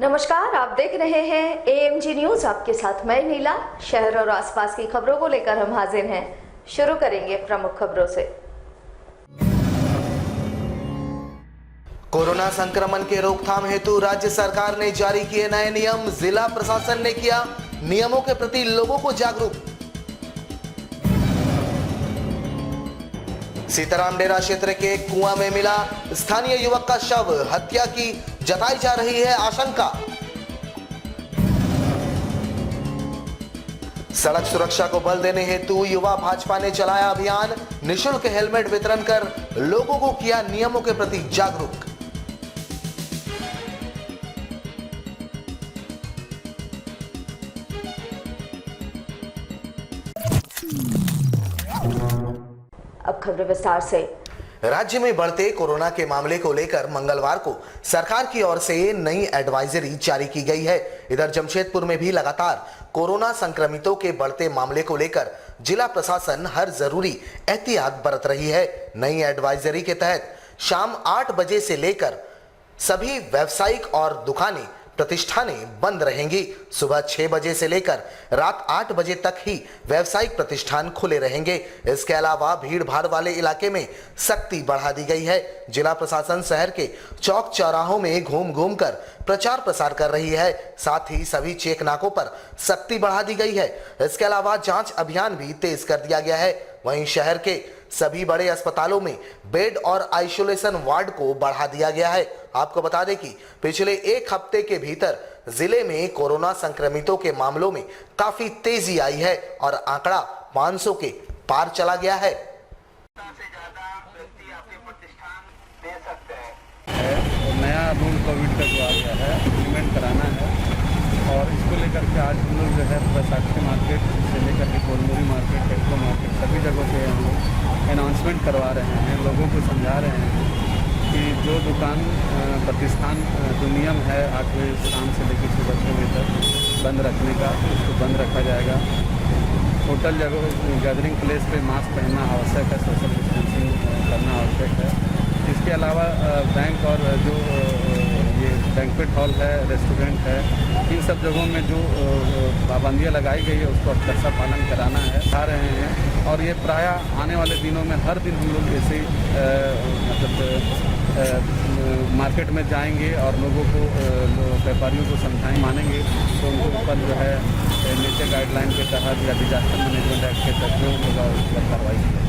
नमस्कार, आप देख रहे हैं AMG न्यूज। आपके साथ मैं नीला। शहर और आसपास की खबरों को लेकर हम हाजिर हैं। शुरू करेंगे प्रमुख खबरों से। कोरोना संक्रमण के रोकथाम हेतु राज्य सरकार ने जारी किए नए नियम। जिला प्रशासन ने किया नियमों के प्रति लोगों को जागरूक। सीताराम डेरा क्षेत्र के कुआं में मिला स्थानीय युवक का शव। हत्या की जताई जा रही है आशंका। सड़क सुरक्षा को बल देने हेतु युवा भाजपा ने चलाया अभियान। निःशुल्क हेलमेट वितरण कर लोगों को किया नियमों के प्रति जागरूक। अब खबर विस्तार से। राज्य में बढ़ते कोरोना के मामले को लेकर मंगलवार को सरकार की ओर से नई एडवाइजरी जारी की गई है। इधर जमशेदपुर में भी लगातार कोरोना संक्रमितों के बढ़ते मामले को लेकर जिला प्रशासन हर जरूरी एहतियात बरत रही है। नई एडवाइजरी के तहत शाम 8 बजे से लेकर सभी व्यावसायिक और दुकानें प्रतिष्ठानें बंद रहेंगी। सुबह 6 बजे से लेकर रात 8 बजे तक ही व्यावसायिक प्रतिष्ठान खुले रहेंगे। इसके अलावा भीड़ भाड़ वाले इलाके में सख्ती बढ़ा दी गई है। जिला प्रशासन शहर के चौक चौराहों में घूम घूम कर प्रचार प्रसार कर रही है। साथ ही सभी चेक नाकों पर सख्ती बढ़ा दी गई है। इसके अलावा जांच अभियान भी तेज कर दिया गया है। वहीं शहर के सभी बड़े अस्पतालों में बेड और आइसोलेशन वार्ड को बढ़ा दिया गया है। आपको बता दें कि पिछले 1 हफ्ते के भीतर जिले में कोरोना संक्रमितों के मामलों में काफी तेजी आई है और आंकड़ा 500 के पार चला गया है। नया रूल कोविड का जो आ गया है इम्प्लीमेंट कराना है और इसको लेकर के आज हम लोग जो है बैसाखी मार्केट से लेकर के कोलमूरी मार्केट, टेक्नो मार्केट सभी जगहों पे हम लोग अनाउंसमेंट करवा रहे हैं। लोगों को समझा रहे हैं कि जो दुकान प्रतिष्ठान जो नियम है 8 बजे शाम से लेकर सुबह 6 बजे तक बंद रखने का, उसको बंद रखा जाएगा। होटल जगह गैदरिंग प्लेस पे मास्क पहनना आवश्यक है, सोशल डिस्टेंसिंग करना आवश्यक है। इसके अलावा बैंक और जो ये बैंक्वेट हॉल है, रेस्टोरेंट है, इन सब जगहों में जो पाबंदियाँ लगाई गई है उसको अच्छा पालन कराना है, खा रहे हैं। और ये प्रायः आने वाले दिनों में हर दिन हम लोग ऐसे मार्केट में जाएंगे और लोगों को व्यापारियों को समझाएंगे, मानेंगे तो उनके ऊपर जो है नेचर गाइडलाइन के तहत या डिजास्टर मैनेजमेंट एक्ट के तहत जो होगा उस पर कार्रवाई की जाएगी।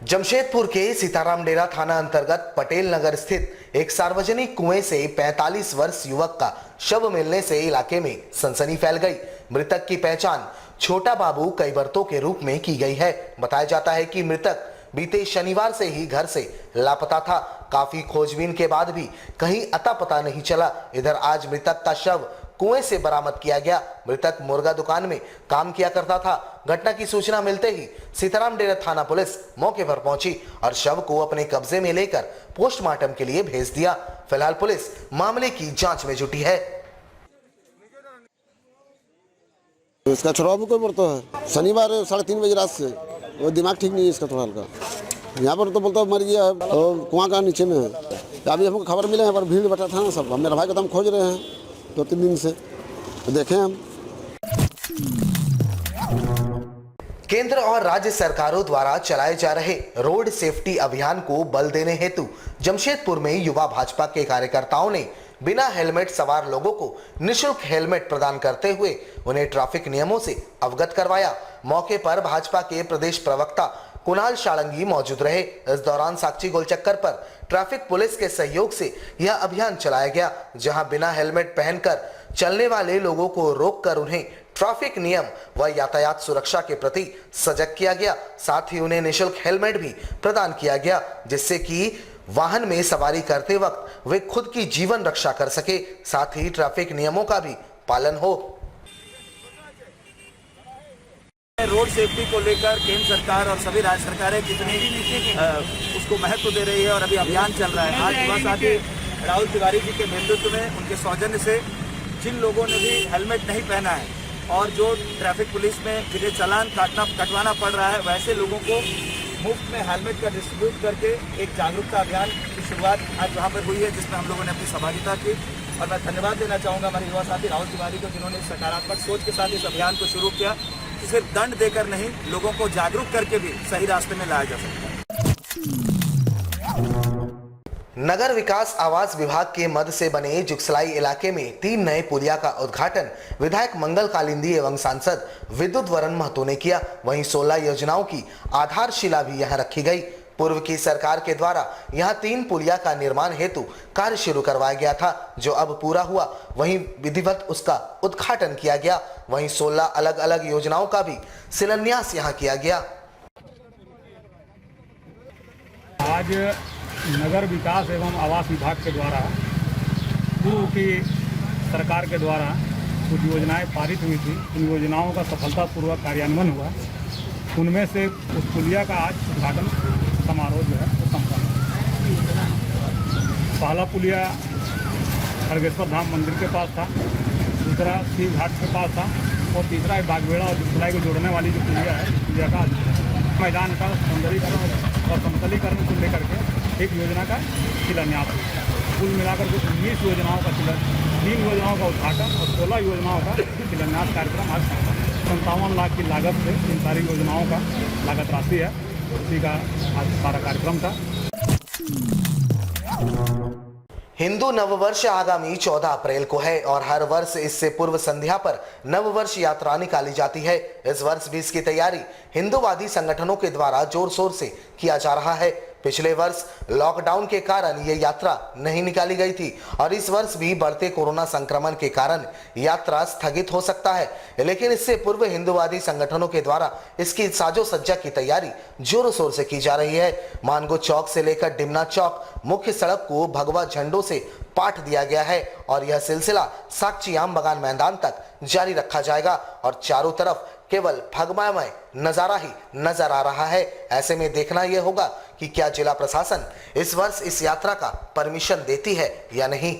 जमशेदपुर के सीताराम डेरा थाना अंतर्गत पटेल नगर स्थित एक सार्वजनिक कुएं से 45 वर्ष युवक का शव मिलने से इलाके में सनसनी फैल गई। मृतक की पहचान छोटा बाबू कैबरतो के रूप में की गई है। बताया जाता है कि मृतक बीते शनिवार से ही घर से लापता था। काफी खोजबीन के बाद भी कहीं अता पता नहीं चला। इधर आज मृतक का शव कुएं से बरामद किया गया। मृतक मुर्गा दुकान में काम किया करता था। घटना की सूचना मिलते ही सीताराम डेरा थाना पुलिस मौके पर पहुंची और शव को अपने कब्जे में लेकर पोस्टमार्टम के लिए भेज दिया। फिलहाल पुलिस मामले की जांच में जुटी है। इसका छोरा भी कोई मरता है शनिवार 3:30 बजे रात से। वो दिमाग ठीक नहीं है इसका, थोड़ा हल्का। यहाँ पर तो बोलता मर गया है और कुआं का नीचे में है। अभी हमको खबर मिले हैं पर भीड़ बटा था ना सब। हम मेरा भाई को तो हम खोज रहे हैं 2-3 दिन से, तो देखें हम। केंद्र और राज्य सरकारों द्वारा चलाए जा रहे रोड सेफ्टी अभियान को बल देने हेतु जमशेदपुर में युवा भाजपा के कार्यकर्ताओं ने बिना हेलमेट सवार लोगों को निःशुल्क हेलमेट प्रदान करते हुए उन्हें ट्रैफिक नियमों से अवगत करवाया। मौके पर भाजपा के प्रदेश प्रवक्ता कुणाल शालंगी मौजूद रहे। इस दौरान साक्षी गोलचक्कर पर ट्रैफिक पुलिस के सहयोग से यह अभियान चलाया गया, जहां बिना हेलमेट पहनकर चलने वाले लोगों को रोककर उन्हें ट्रैफिक नियम व यातायात सुरक्षा के प्रति सजग किया गया। साथ ही उन्हें निःशुल्क हेलमेट भी प्रदान किया गया, जिससे कि वाहन में सवारी करते वक्त वे खुद की जीवन रक्षा कर सके। साथ ही ट्रैफिक नियमों का भी पालन हो। रोड सेफ्टी को लेकर केंद्र सरकार और सभी राज्य सरकारें कितनी उसको महत्व दे रही है और अभी अभियान चल रहा है। आज सुबह साथी राहुल तिवारी जी के नेतृत्व में, उनके सौजन्य से जिन लोगों ने भी हेलमेट नहीं पहना है और जो ट्रैफिक पुलिस में जिन्हें चालान कटवाना पड़ रहा है, वैसे लोगों को मुफ्त में हेलमेट का डिस्ट्रीब्यूट करके एक जागरूकता अभियान की शुरुआत आज वहाँ पर हुई है, जिसमें हम लोगों ने अपनी सहभागिता की। और मैं धन्यवाद देना चाहूँगा हमारे युवा साथी राहुल तिवारी को, जिन्होंने सकारात्मक सोच के साथ इस अभियान को शुरू किया कि सिर्फ दंड देकर नहीं, लोगों को जागरूक करके भी सही रास्ते में लाया जा सकता है। नगर विकास आवास विभाग के मद से बने जुगसलाई इलाके में 3 नए पुलिया का उद्घाटन विधायक मंगल कालिंदी एवं सांसद विद्युत वरण महतो ने किया। वहीं 16 योजनाओं की आधारशिला भी यहां रखी गई। पूर्व की सरकार के द्वारा यहां 3 पुलिया का निर्माण हेतु कार्य शुरू करवाया गया था, जो अब पूरा हुआ। वहीं विधिवत उसका उद्घाटन किया गया। वहीं 16 अलग अलग योजनाओं का भी शिलान्यास यहां किया गया। आज नगर विकास एवं आवास विभाग के द्वारा पूर्व की सरकार के द्वारा कुछ योजनाएं पारित हुई थी। उन योजनाओं का सफलतापूर्वक कार्यान्वयन हुआ। उनमें से उस पुलिया का आज उद्घाटन समारोह जो है वो संपन्न हुआ। पहला पुलिया खड़गेश्वर धाम मंदिर के पास था, दूसरा शिव घाट के पास था और तीसरा बागबेड़ा और जुगसलाई को जोड़ने वाली जो पुलिया है, पुलिया का मैदान का सौंदर्यीकरण और समतलीकरण को लेकर के एक योजना का शिलान्यास हुआ। कुल मिलाकर के 19 योजनाओं का 3 योजनाओं का उद्घाटन और 16 योजनाओं का शिलान्यास कार्यक्रम आज 57 लाख की लागत से इन सारी योजनाओं का लागत राशि है, उसी का आज सारा कार्यक्रम था। हिंदू नववर्ष आगामी 14 अप्रैल को है और हर वर्ष इससे पूर्व संध्या पर नववर्ष यात्रा निकाली जाती है। इस वर्ष भी इसकी तैयारी हिंदूवादी संगठनों के द्वारा जोर शोर से किया जा रहा है। पिछले वर्ष लॉकडाउन के कारण ये यात्रा नहीं निकाली गई थी और इस वर्ष भी बढ़ते कोरोना संक्रमण के कारण यात्रा स्थगित हो सकता है, लेकिन इससे पूर्व हिंदूवादी संगठनों के द्वारा इसकी साजो सज्जा की तैयारी जोरों शोर से की जा रही है। मानगो चौक से लेकर डिमना चौक मुख्य सड़क को भगवा झंडों से पाट दिया गया है और यह सिलसिला साक्षी आम बगान मैदान तक जारी रखा जाएगा और चारों तरफ केवल भगवामय नजारा ही नजर आ रहा है। ऐसे में देखना यह होगा कि क्या जिला प्रशासन इस वर्ष इस यात्रा का परमिशन देती है या नहीं।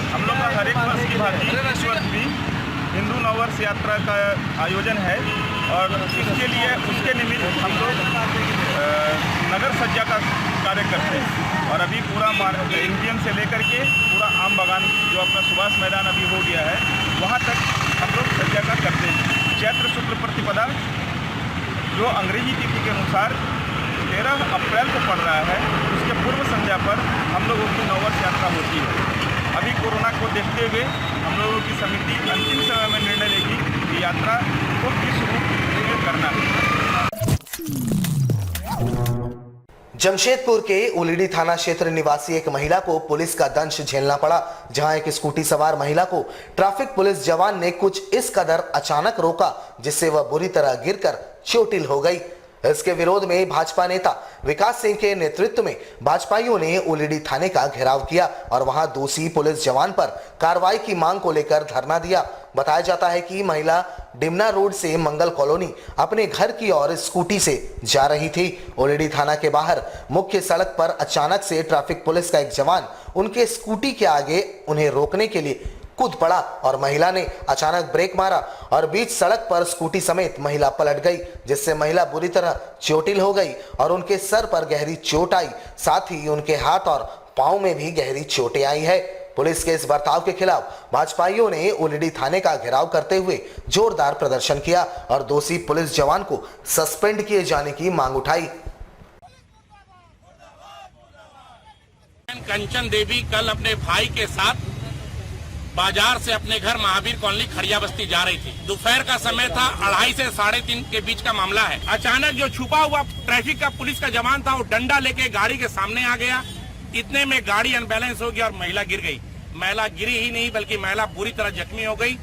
हम लोग का हर एक वर्ष की भांति इस वर्ष भी हिंदू नववर्ष यात्रा का आयोजन है और इसके लिए उसके निमित्त हम लोग नगर सज्जा का कार्य करते हैं और अभी पूरा एमजीएम से लेकर के पूरा आम बागान जो अपना सुभाष मैदान अभी हो गया है वहाँ तक हम लोग सज्जा का करते हैं। चैत्र शुक्ल प्रतिपदा जो अंग्रेजी तिथि के अनुसार 13 अप्रैल को पड़ रहा है, उसके पूर्व संध्या पर हम लोगों की नववर्ष यात्रा होती है। अभी कोरोना को देखते हुए हम लोगों की समिति अंतिम समय में निर्णय लेगी कि यात्रा को किस रूप में करना है। जमशेदपुर के उलीडी थाना क्षेत्र निवासी एक महिला को पुलिस का दंश झेलना पड़ा, जहां एक स्कूटी सवार महिला को ट्रैफिक पुलिस जवान ने कुछ इस कदर अचानक रोका जिससे वह बुरी तरह गिरकर चोटिल हो गई। इसके विरोध में भाजपा नेता विकास सिंह के नेतृत्व में भाजपाइयों ने उलीडी थाने का घेराव किया और वहां दोषी पुलिस जवान पर कार्रवाई की मांग को लेकर धरना दिया। बताया जाता है कि महिला डिमना रोड से मंगल कॉलोनी अपने घर की ओर स्कूटी से जा रही थी। उलीडी थाना के बाहर मुख्य सड़क पर अचानक से ट्रैफिक पुलिस का एक जवान उनके स्कूटी के आगे उन्हें रोकने के लिए कूद पड़ा और महिला ने अचानक ब्रेक मारा और बीच सड़क पर स्कूटी समेत महिला पलट गई, जिससे महिला बुरी तरह चोटिल हो गई और उनके सर पर गहरी चोट आई। साथ ही उनके हाथ और पांव में भी गहरी चोटें आई है। पुलिस के इस बर्ताव के खिलाफ भाजपाइयों ने उलीडी थाने का घेराव करते हुए जोरदार प्रदर्शन किया और दोषी पुलिस जवान को सस्पेंड किए जाने की मांग उठाई। कंचन देवी कल अपने भाई के साथ बाजार से अपने घर महावीर कॉलोनी खड़िया बस्ती जा रही थी। दोपहर का समय था, 2:30 से 3:30 के बीच का मामला है। अचानक जो छुपा हुआ ट्रैफिक का पुलिस का जवान था वो डंडा लेके गाड़ी के सामने आ गया। इतने में गाड़ी अनबैलेंस हो गई और महिला गिर गई। महिला गिरी ही नहीं बल्कि महिला बुरी तरह जख्मी हो गई।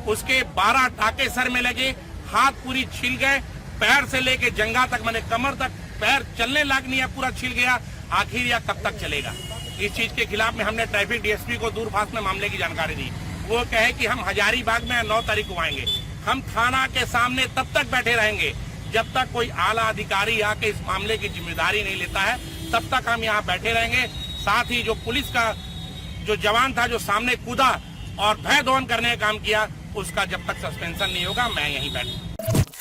उसके 12 टाके सर में लगे, हाथ पूरी छिल गए, पैर से लेके जंघा तक माने कमर तक पैर चलने लायक नहीं है, पूरा छिल गया। आखिर यह कब तक चलेगा? इस चीज के खिलाफ में हमने ट्रैफिक डीएसपी को दूरभाष में मामले की जानकारी दी। वो कहे कि हम हजारीबाग में 9 तारीख को आएंगे। हम थाना के सामने तब तक बैठे रहेंगे जब तक कोई आला अधिकारी आके इस मामले की जिम्मेदारी नहीं लेता है, तब तक हम यहाँ बैठे रहेंगे। साथ ही जो पुलिस का जो जवान था जो सामने कूदा और भय दमन करने का काम किया, उसका जब तक सस्पेंशन नहीं होगा मैं यहीं बैठूंगा।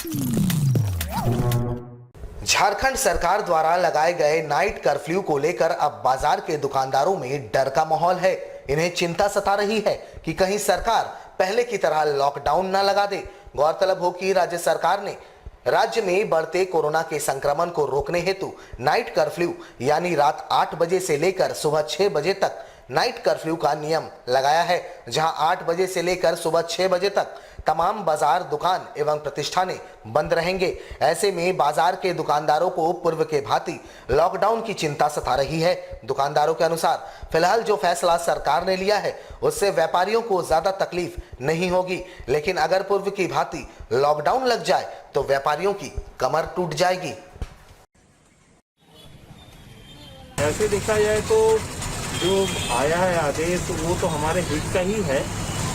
झारखंड सरकार द्वारा लगाए गए नाइट कर्फ्यू को लेकर अब बाजार के दुकानदारों में डर का माहौल है। इन्हें चिंता सता रही है कि कहीं सरकार पहले की तरह लॉकडाउन न लगा दे। गौरतलब हो कि राज्य सरकार ने राज्य में बढ़ते कोरोना के संक्रमण को रोकने हेतु नाइट कर्फ्यू यानी रात 8 बजे से लेकर सुबह 6 बजे तक नाइट कर्फ्यू का नियम लगाया है, जहां 8 बजे से लेकर सुबह 6 बजे तक तमाम बाजार, दुकान एवं प्रतिष्ठानें बंद रहेंगे। ऐसे में बाजार के दुकानदारों को पूर्व के भांति लॉकडाउन की चिंता सता रही है। दुकानदारों के अनुसार फिलहाल जो फैसला सरकार ने लिया है उससे व्यापारियों को ज्यादा तकलीफ नहीं होगी, लेकिन अगर पूर्व की भांति लॉकडाउन लग जाए तो व्यापारियों की कमर टूट जाएगी। ऐसे देखा जाए तो जो आया है आदेश वो तो हमारे हित का ही है,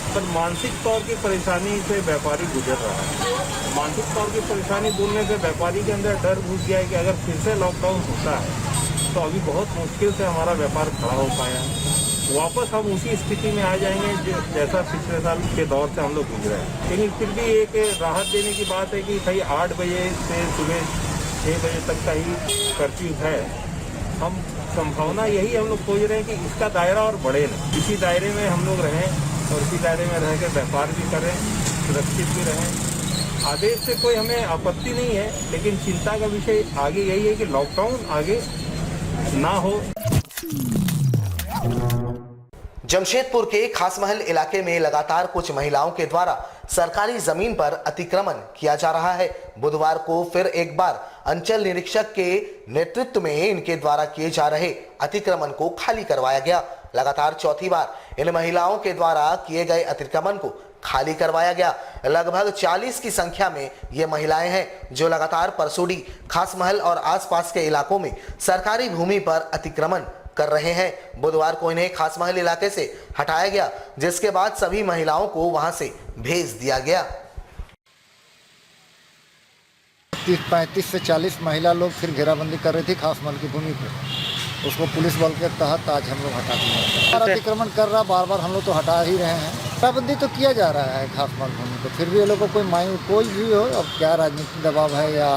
पर मानसिक तौर की परेशानी से व्यापारी गुजर रहा है। मानसिक तौर की परेशानी बोलने से व्यापारी के अंदर डर घुस गया है कि अगर फिर से लॉकडाउन होता है तो अभी बहुत मुश्किल से हमारा व्यापार खड़ा हो पाया है। वापस हम उसी स्थिति में आ जाएंगे जैसा पिछले साल के दौर से हम लोग गुजरे हैं। लेकिन फिर भी एक राहत देने की बात है कि भाई 8 बजे से सुबह 6 बजे तक का ही कर्फ्यू है। हम संभावना यही हम लोग सोच रहे हैं कि इसका दायरा और बढ़े ना, इसी दायरे में हम लोग रहें और इसी दायरे में रह कर व्यापार भी करें, सुरक्षित भी रहें। आदेश से कोई हमें आपत्ति नहीं है, लेकिन चिंता का विषय आगे यही है कि लॉकडाउन आगे ना हो। जमशेदपुर के खासमहल इलाके में लगातार कुछ महिलाओं के द्वारा सरकारी जमीन पर अतिक्रमण किया जा रहा है। बुधवार को फिर एक बार अंचल निरीक्षक के नेतृत्व में इनके द्वारा किए जा रहे अतिक्रमण को खाली करवाया गया। लगातार चौथी बार इन महिलाओं के द्वारा किए गए अतिक्रमण को खाली करवाया गया। लगभग 40 की संख्या में ये महिलाएं हैं जो लगातार परसोडी, खासमहल और आसपास के इलाकों में सरकारी भूमि पर अतिक्रमण कर रहे हैं। बुधवार को इन्हें खासमहल इलाके से हटाया गया, जिसके बाद सभी महिलाओं को वहां से भेज दिया गया। 35 से 40 महिला लोग फिर घेराबंदी कर रही थी खासमहल की भूमि पर। उसको पुलिस बल के तहत आज हम लोग हटा दिए। अतिक्रमण कर रहा, बार बार हम लोग तो हटा ही रहे हैं। घेराबंदी तो किया जा रहा है खासमहल भूमि पर, फिर भी ये लोग को कोई भी हो, अब क्या राजनीतिक दबाव है या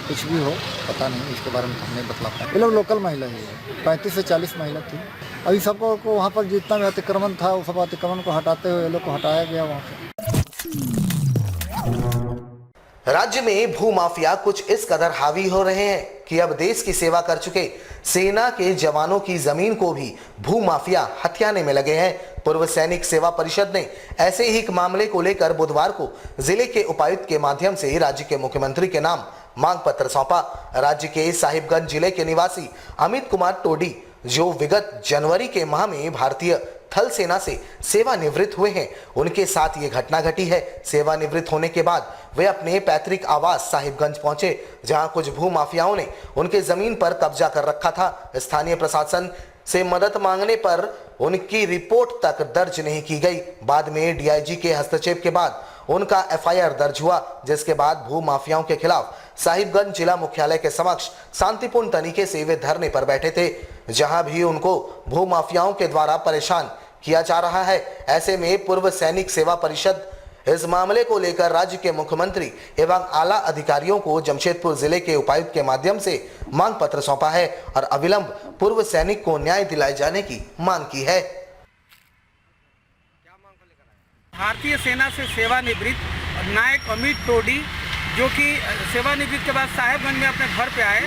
कुछ भी हो पता नहीं, इसके बारे में हम नहीं बतला पाए। ये लोग लोकल महिला ही है, 35 से 40 महिला थी। अभी सबको वहाँ पर जितना भी अतिक्रमण था वो सब अतिक्रमण को हटाते हुए ये लोग को हटाया गया वहाँ से। राज्य में भूमाफिया कुछ इस कदर हावी हो रहे हैं कि अब देश की सेवा कर चुके सेना के जवानों की जमीन को भी भूमाफिया हथियाने में लगे हैं। पूर्व सैनिक सेवा परिषद ने ऐसे ही एक मामले को लेकर बुधवार को जिले के उपायुक्त के माध्यम से राज्य के मुख्यमंत्री के नाम मांग पत्र सौंपा। राज्य के साहिबगंज जिले के निवासी अमित कुमार टोडी, जो विगत जनवरी के माह में भारतीय थल सेना से सेवानिवृत्त हुए हैं, उनके साथ ये घटना घटी है। सेवानिवृत्त होने के बाद वे अपने पैतृक आवास साहिबगंज पहुंचे, जहां कुछ भूमाफियाओं ने उनके जमीन पर कब्जा कर रखा था। स्थानीय प्रशासन से मदद मांगने पर उनकी रिपोर्ट तक दर्ज नहीं की गई। बाद में डीआईजी के हस्तक्षेप के बाद उनका एफआईआर दर्ज हुआ, जिसके बाद भूमाफियाओं के खिलाफ साहिबगंज जिला मुख्यालय के समक्ष शांतिपूर्ण तरीके से वे धरने पर बैठे थे, जहां भी उनको भूमाफियाओं के द्वारा परेशान किया जा रहा है। ऐसे में पूर्व सैनिक सेवा परिषद इस मामले को लेकर राज्य के मुख्यमंत्री एवं आला अधिकारियों को जमशेदपुर जिले के उपायुक्त के माध्यम से मांग पत्र सौंपा है और अविलंब पूर्व सैनिक को न्याय दिलाए जाने की मांग की है। भारतीय सेना से सेवानिवृत्त नायक अमित टोडी, जो कि सेवानिवृत्त के बाद साहेबगंज में अपने घर पे आए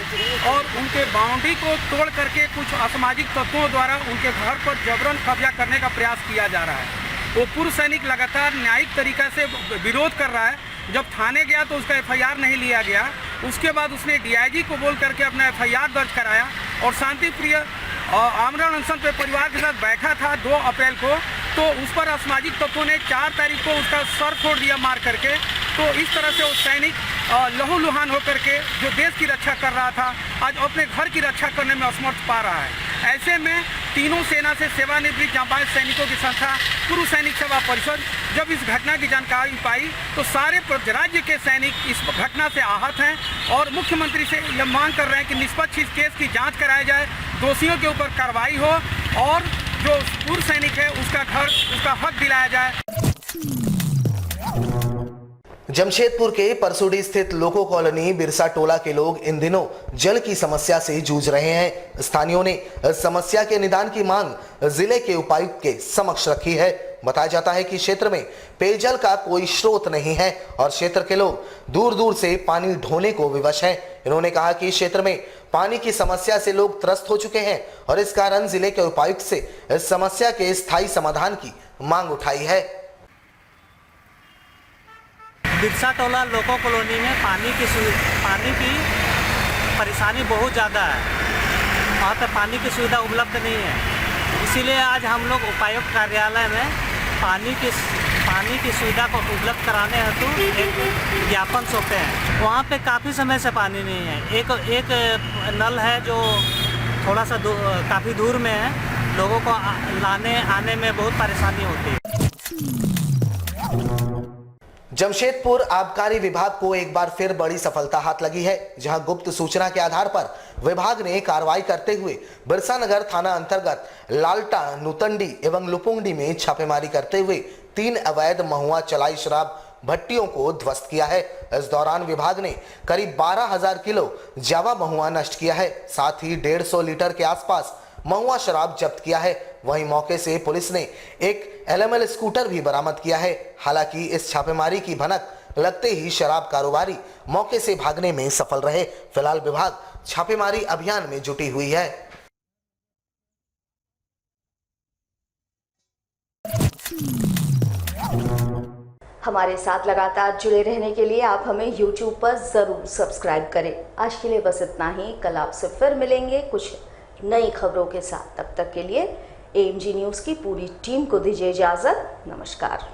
और उनके बाउंड्री को तोड़ करके कुछ असामाजिक तत्वों द्वारा उनके घर पर जबरन कब्जा करने का प्रयास किया जा रहा है। वो पूर्व सैनिक लगातार न्यायिक तरीका से विरोध कर रहा है। जब थाने गया तो उसका एफआईआर नहीं लिया गया। उसके बाद उसने डीआईजी को बोल करके अपना एफआईआर दर्ज कराया और शांति प्रिय आमरण अनशन पे परिवार के साथ बैठा था 2 अप्रैल को। तो उस पर असामाजिक तत्वों ने 4 तारीख को उसका सर फोड़ दिया मार करके। तो इस तरह से वो सैनिक लहूलुहान होकर के जो देश की रक्षा कर रहा था, आज अपने घर की रक्षा करने में असमर्थ पा रहा है। ऐसे में तीनों सेना से सेवानिवृत्त जांबाज सैनिकों की संस्था पूर्व सैनिक सेवा परिषद जब इस घटना की जानकारी पाई तो सारे राज्य के सैनिक इस घटना से आहत हैं और मुख्यमंत्री से यह मांग कर रहे हैं कि निष्पक्ष इस केस की जांच कराई जाए, दोषियों के ऊपर कार्रवाई हो और जो पूर्व सैनिक है उसका हक दिलाया जाए। जमशेदपुर के परसुडी स्थित लोको कॉलोनी बिरसा टोला के लोग इन दिनों जल की समस्या से जूझ रहे हैं। स्थानीयों ने समस्या के निदान की मांग जिले के उपायुक्त के समक्ष रखी है। बताया जाता है कि क्षेत्र में पेयजल का कोई स्रोत नहीं है और क्षेत्र के लोग दूर दूर से पानी ढोने को विवश हैं। इन्होंने कहा कि क्षेत्र में पानी की समस्या से लोग त्रस्त हो चुके हैं और इस कारण जिले के उपायुक्त से इस समस्या के स्थायी समाधान की मांग उठाई है। बिरसा टोला लोको कॉलोनी में पानी की परेशानी बहुत ज़्यादा है। वहाँ पर पानी की सुविधा उपलब्ध नहीं है। इसीलिए आज हम लोग उपायुक्त कार्यालय में पानी की सुविधा को उपलब्ध कराने हेतु एक ज्ञापन सौंपे हैं। वहाँ पे काफ़ी समय से पानी नहीं है। एक नल है जो थोड़ा सा काफ़ी दूर में है। लोगों को लाने आने में बहुत परेशानी होती है। जमशेदपुर आबकारी विभाग को एक बार फिर बड़ी सफलता हाथ लगी है, जहां गुप्त सूचना के आधार पर विभाग ने कार्रवाई करते हुए बिरसा नगर थाना अंतर्गत लालटा, नुतंडी एवं लुपुंगडी में छापेमारी करते हुए 3 अवैध महुआ चलाई शराब भट्टियों को ध्वस्त किया है। इस दौरान विभाग ने करीब 12,000 किलो जावा महुआ नष्ट किया है। साथ ही 150 लीटर के आसपास महुआ शराब जब्त किया है। वहीं मौके से पुलिस ने एक LML स्कूटर भी बरामद किया है। हालांकि इस छापेमारी की भनक लगते ही शराब कारोबारी मौके से भागने में सफल रहे। फिलहाल विभाग छापेमारी अभियान में जुटी हुई है। हमारे साथ लगातार जुड़े रहने के लिए आप हमें YouTube पर जरूर सब्सक्राइब करें। आज के लिए बस इतना ही। कल आपसे फिर मिलेंगे कुछ नई खबरों के साथ। तब तक के लिए AMG न्यूज़ की पूरी टीम को दीजिए इजाजत। नमस्कार।